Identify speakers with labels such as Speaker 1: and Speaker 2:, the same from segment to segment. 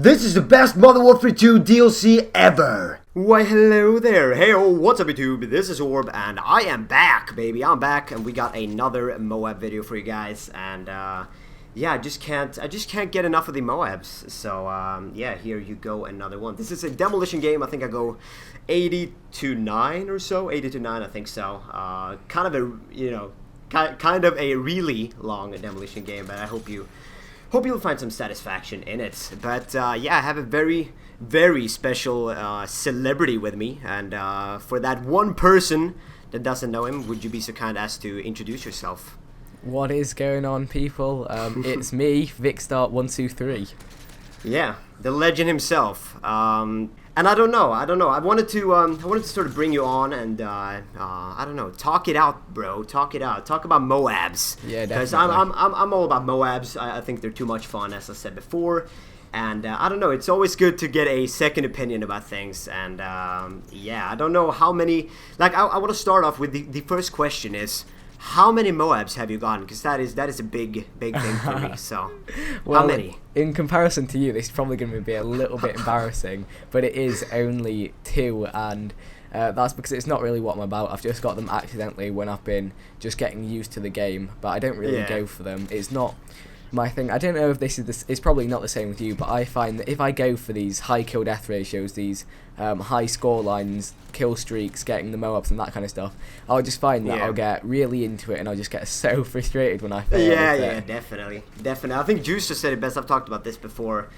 Speaker 1: This is the best Modern Warfare 2 DLC ever!
Speaker 2: Why hello there, hey-o, what's up YouTube, this is Orb, and I am back, baby, I'm back, and we got another MOAB video for you guys, and yeah, I just can't get enough of the MOABs, so yeah, here you go, another one. This is a demolition game. I think I go 80 to 9 or so, 80 to 9, I think so, kind of a, kind of a really long demolition game, but I hope you'll find some satisfaction in it. But yeah, I have a very, very special celebrity with me, and for that one person that doesn't know him, would you be so kind as to introduce yourself?
Speaker 3: What is going on, people? It's me, Vikkstar123.
Speaker 2: Yeah, the legend himself. And I don't know. I wanted to sort of bring you on and I don't know, talk it out, bro. Talk it out. Talk about MOABs.
Speaker 3: Yeah, definitely.
Speaker 2: Because I'm all about MOABs. I think they're too much fun, as I said before. And I don't know. It's always good to get a second opinion about things. And yeah, I don't know how many. Like, I want to start off with the first question is, how many MOABs have you gotten? Because that is a big thing for me. So,
Speaker 3: well,
Speaker 2: how many?
Speaker 3: In comparison to you, this is probably going to be a little bit embarrassing, but it is only 2, and that's because it's not really what I'm about. I've just got them accidentally when I've been just getting used to the game, but I don't really go for them. It's not my thing. I don't know if this is it's probably not the same with you, but I find that if I go for these high kill death ratios, these high score lines, kill streaks, getting the MOABs and that kind of stuff, I'll just find that I'll get really into it and I'll just get so frustrated when I fail.
Speaker 2: Yeah, definitely. I think Juice just said it best. I've talked about this before.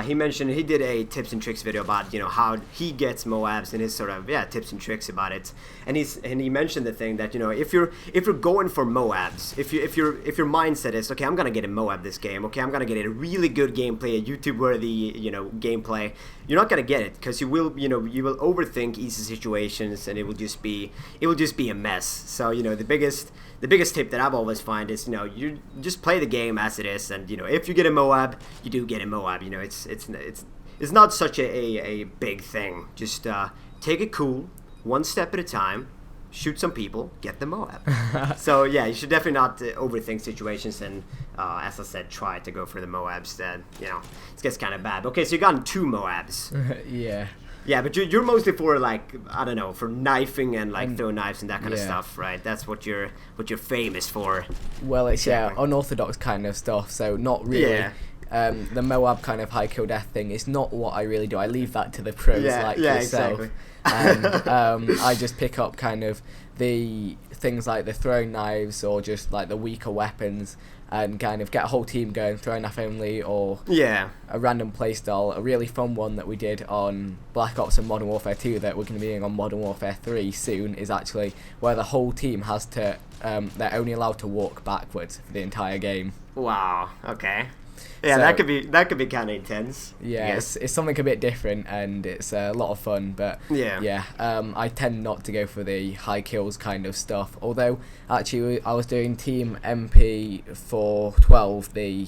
Speaker 2: He mentioned he did a tips and tricks video about how he gets MOABs and his sort of tips and tricks about it. And he mentioned the thing that if you're going for MOABs, if your mindset is okay, I'm gonna get a MOAB this game. Okay, I'm gonna get a really good gameplay, a YouTube worthy gameplay. You're not gonna get it because you will overthink easy situations and it will just be a mess. So the biggest tip that I've always find is you just play the game as it is, and if you get a MOAB, you do get a MOAB. It's not such a big thing. Just take it cool, one step at a time. Shoot some people, get the MOAB. So yeah, you should definitely not overthink situations, and as I said, try to go for the MOABs. That it gets kind of bad. Okay, so you got 2 MOABs.
Speaker 3: Yeah.
Speaker 2: Yeah, but you're mostly for I don't know, for knifing and throwing knives and that kind of stuff, right? That's what you're famous for.
Speaker 3: Well, it's unorthodox kind of stuff. So not really.
Speaker 2: Yeah.
Speaker 3: The MOAB kind of high kill death thing is not what I really do. I leave that to the pros like yourself.
Speaker 2: Exactly.
Speaker 3: And I just pick up kind of the things like the throwing knives or just like the weaker weapons and kind of get a whole team going, throwing knife only or a random playstyle. A really fun one that we did on Black Ops and Modern Warfare 2 that we're going to be doing on Modern Warfare 3 soon is actually where the whole team has to, they're only allowed to walk backwards for the entire game.
Speaker 2: Wow, okay. Yeah, so, that could be kind of intense.
Speaker 3: Yeah, it's something a bit different and it's a lot of fun. But I tend not to go for the high kills kind of stuff. Although actually I was doing Team MP412, the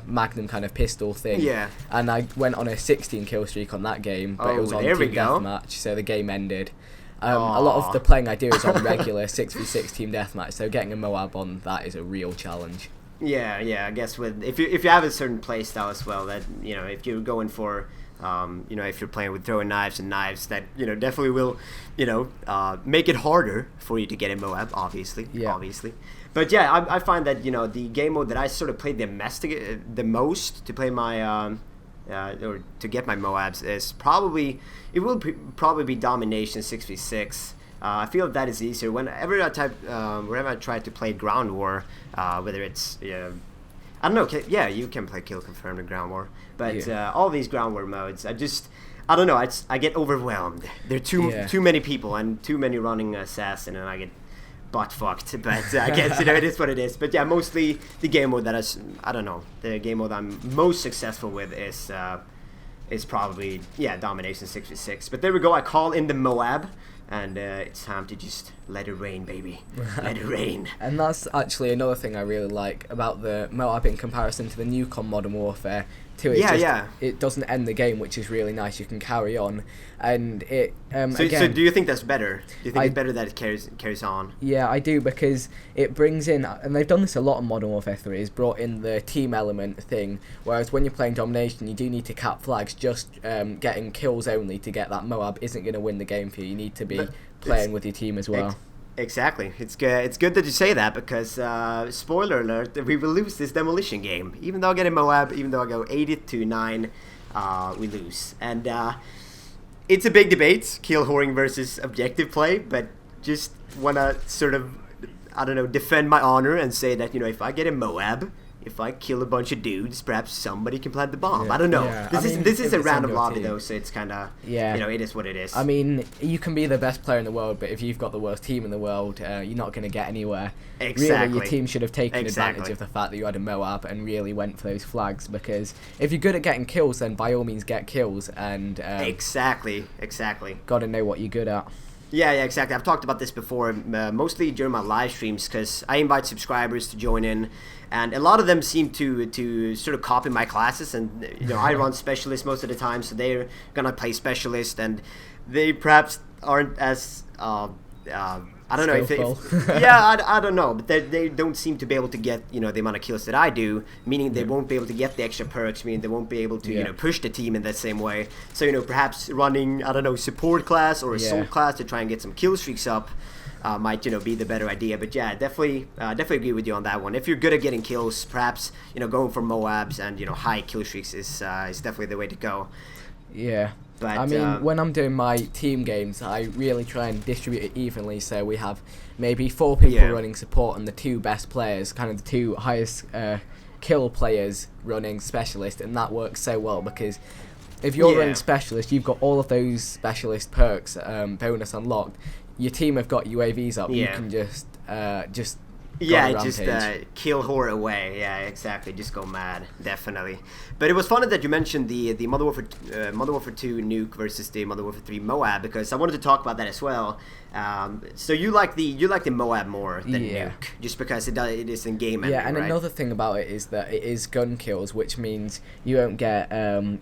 Speaker 3: Magnum kind of pistol thing. Yeah. And I went on a 16 kill streak on that game, but it was on team deathmatch, so the game ended. A lot of the playing I do is on regular 6v6 team deathmatch, so getting a MOAB on that is a real challenge.
Speaker 2: Yeah. I guess if you have a certain play style as well, that if you're going for if you're playing with throwing knives, that definitely will make it harder for you to get a MOAB, obviously. But yeah, I find that the game mode that I sort of played the most to play my or to get my MOABs is probably be domination 6v6. I feel that is easier. Whenever I try to play ground war, whether it's I don't know. You can play kill confirmed in ground war, but all these ground war modes, I don't know. I get overwhelmed. There are too many people and too many running assassin, and I get butt fucked. But I guess it is what it is. But yeah, mostly the game mode the game mode I'm most successful with is probably domination 6v6. But there we go. I call in the MOAB. and it's time to just let it rain, baby. Let it rain.
Speaker 3: And that's actually another thing I really like about the MOAB in comparison to the nuke on Modern Warfare 2. It doesn't end the game, which is really nice. You can carry on, and it.
Speaker 2: So do you think that's better? Do you think it's better that it carries on?
Speaker 3: Yeah, I do, because it brings in, and they've done this a lot in Modern Warfare 3, is brought in the team element thing, whereas when you're playing domination, you do need to cap flags. Just getting kills only to get that MOAB isn't going to win the game for you. You need to be playing with your team as well.
Speaker 2: Exactly. It's good that you say that, because spoiler alert, we will lose this demolition game. Even though I get a MOAB, even though I go 80-9, we lose. And it's a big debate, kill whoring versus objective play, but just want to sort of, I don't know, defend my honor and say that, if I get a MOAB, if I kill a bunch of dudes, perhaps somebody can plant the bomb. I don't know. Yeah. This is a random lobby though, so it's kind of, it is what it is.
Speaker 3: I mean, you can be the best player in the world, but if you've got the worst team in the world, you're not going to get anywhere.
Speaker 2: Exactly.
Speaker 3: Really, your team should have taken advantage of the fact that you had a MOAB and really went for those flags, because if you're good at getting kills, then by all means get kills. And
Speaker 2: Exactly.
Speaker 3: Got to know what you're good at.
Speaker 2: Yeah, exactly. I've talked about this before, mostly during my live streams, because I invite subscribers to join in, and a lot of them seem to sort of copy my classes, and I run specialist most of the time, so they're gonna play specialist, and they perhaps aren't as I don't know if I don't know, but they don't seem to be able to get the amount of kills that I do, meaning they won't be able to get the extra perks, meaning they won't be able to push the team in that same way. So perhaps running support class or assault class to try and get some kill streaks up might be the better idea. But yeah, definitely agree with you on that one. If you're good at getting kills, perhaps going for MOABs and high kill streaks is definitely the way to go.
Speaker 3: Yeah. But, I mean, when I'm doing my team games, I really try and distribute it evenly, so we have maybe 4 people running support and the 2 best players, kind of the 2 highest kill players running specialist, and that works so well, because if you're running specialist, you've got all of those specialist perks bonus unlocked. Your team have got UAVs up. You can just kill whore away. Yeah, exactly. Just go mad, definitely. But it was funny that you mentioned the Modern Warfare 2 nuke versus the Modern Warfare 3 MOAB, because I wanted to talk about that as well. So you like the MOAB more than nuke, just because it is in game. Yeah, and another thing about it is that it is gun kills, which means you won't get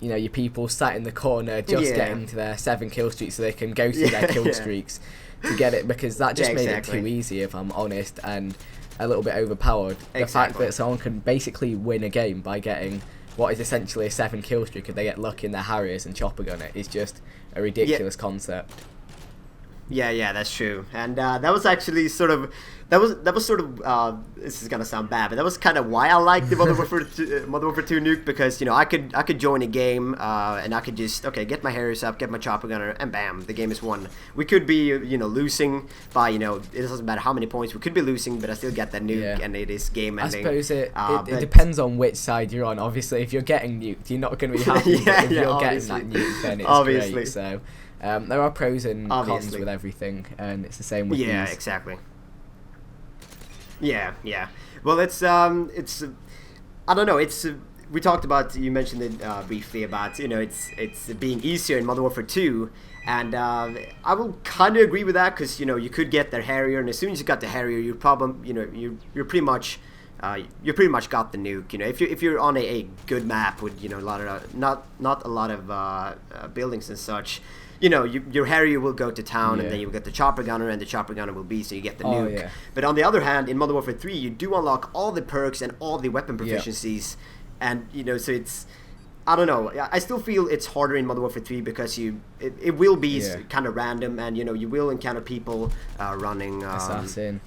Speaker 3: your people sat in the corner just getting to their 7 kill streaks so they can go through their kill streaks to get it, because that just made it too easy, if I'm honest, and a little bit overpowered. The fact that someone can basically win a game by getting what is essentially a 7 kill streak if they get lucky in their Harriers and chopper gun it is just a ridiculous concept.
Speaker 2: Yeah, that's true. And that was actually sort of this is gonna sound bad, but that was kind of why I liked the Modern Warfare 2 nuke, because I could join a game and I could just get my Harriers up, get my chopper gunner, and bam, the game is won. We could be losing by it doesn't matter how many points, we could be losing, but I still get that nuke, and it is game ending.
Speaker 3: I suppose it depends on which side you're on. Obviously, if you're getting nuked, you're not going to be happy. If you're getting that nuke, then it's great. So there are pros and cons with everything, and it's the same with these.
Speaker 2: Exactly. Yeah. Well, it's I don't know. It's we talked about, you mentioned it briefly about it's being easier in Modern Warfare 2, and I will kind of agree with that, because you could get their Harrier, and as soon as you got the Harrier, you're pretty much got the nuke. If you're on a good map with a lot of not a lot of buildings and such. Your Harrier will go to town, and then you'll get the chopper gunner, and the chopper gunner will be, so you get the nuke. Yeah. But on the other hand, in Modern Warfare 3, you do unlock all the perks and all the weapon proficiencies, and so it's, I don't know. I still feel it's harder in Modern Warfare 3, because it will be kind of random, and you will encounter people running assassin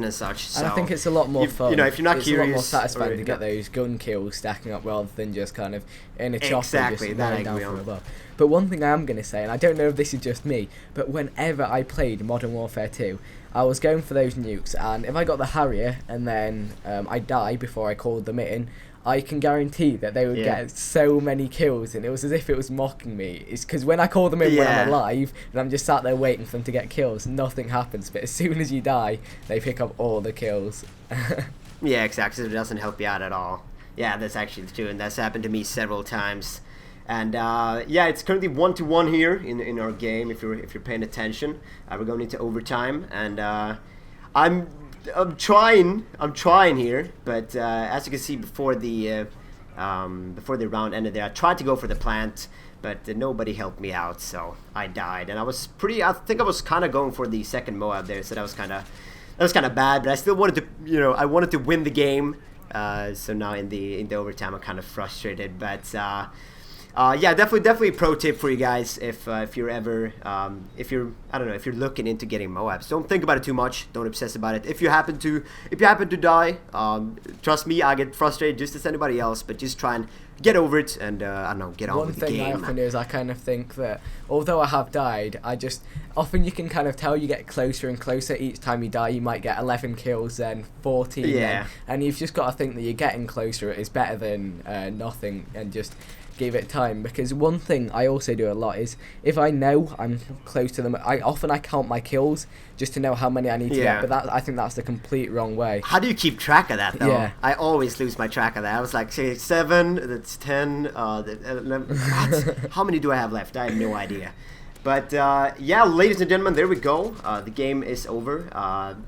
Speaker 2: and such. So
Speaker 3: and I think it's a lot more fun.
Speaker 2: If you're not curious,
Speaker 3: it's a lot more satisfying to get those gun kills stacking up rather than just kind of in a chopper just running down from above. But one thing I am going to say, and I don't know if this is just me, but whenever I played Modern Warfare 2, I was going for those nukes, and if I got the Harrier and then I die before I called them in, I can guarantee that they would get so many kills, and it was as if it was mocking me. It's because when I call them in when I'm alive, and I'm just sat there waiting for them to get kills, nothing happens. But as soon as you die, they pick up all the kills.
Speaker 2: Yeah, exactly. It doesn't help you out at all. Yeah, that's actually true, and that's happened to me several times. And yeah, it's currently 1-1 here in our game. If you're paying attention, we're going into overtime, and I'm trying here, but as you can see before the round ended there, I tried to go for the plant, but nobody helped me out, so I died. And I think I was kind of going for the second MOAB there, so that was kind of bad. But I still wanted to, I wanted to win the game. So now in the overtime, I'm kind of frustrated, but. Yeah, definitely a pro tip for you guys if you're ever if you're looking into getting MOABs. Don't think about it too much. Don't obsess about it. If you happen to die, trust me, I get frustrated just as anybody else. But just try and get over it and I don't know, get on with the game.
Speaker 3: One thing I often do is I kind of think that although I have died, often you can kind of tell you get closer and closer each time you die. You might get 11 kills, then 14,
Speaker 2: yeah,
Speaker 3: and you've just got to think that you're getting closer is better than nothing, and just give it time. Because one thing I also do a lot is if I know I'm close to them, I count my kills just to know how many I need to get, but I think that's the complete wrong way.
Speaker 2: How do you keep track of that though?
Speaker 3: Yeah.
Speaker 2: I always lose my track of that. I was like, say 7, that's 10, 11, how many do I have left? I have no idea. But yeah, ladies and gentlemen, there we go. The game is over.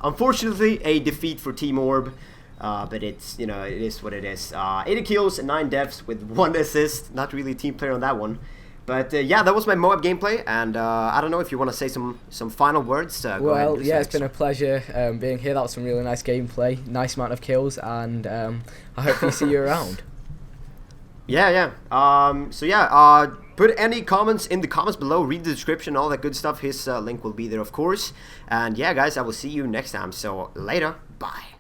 Speaker 2: Unfortunately, a defeat for Team Orb. But it's, it is what it is. 80 kills and 9 deaths with 1 assist. Not really a team player on that one. But yeah, that was my MOAB gameplay. And I don't know if you want to say some final words.
Speaker 3: Well, yeah, it's been a pleasure being here. That was some really nice gameplay. Nice amount of kills. And I hope to see you around.
Speaker 2: Yeah. So yeah, put any comments in the comments below. Read the description, all that good stuff. His link will be there, of course. And yeah, guys, I will see you next time. So later. Bye.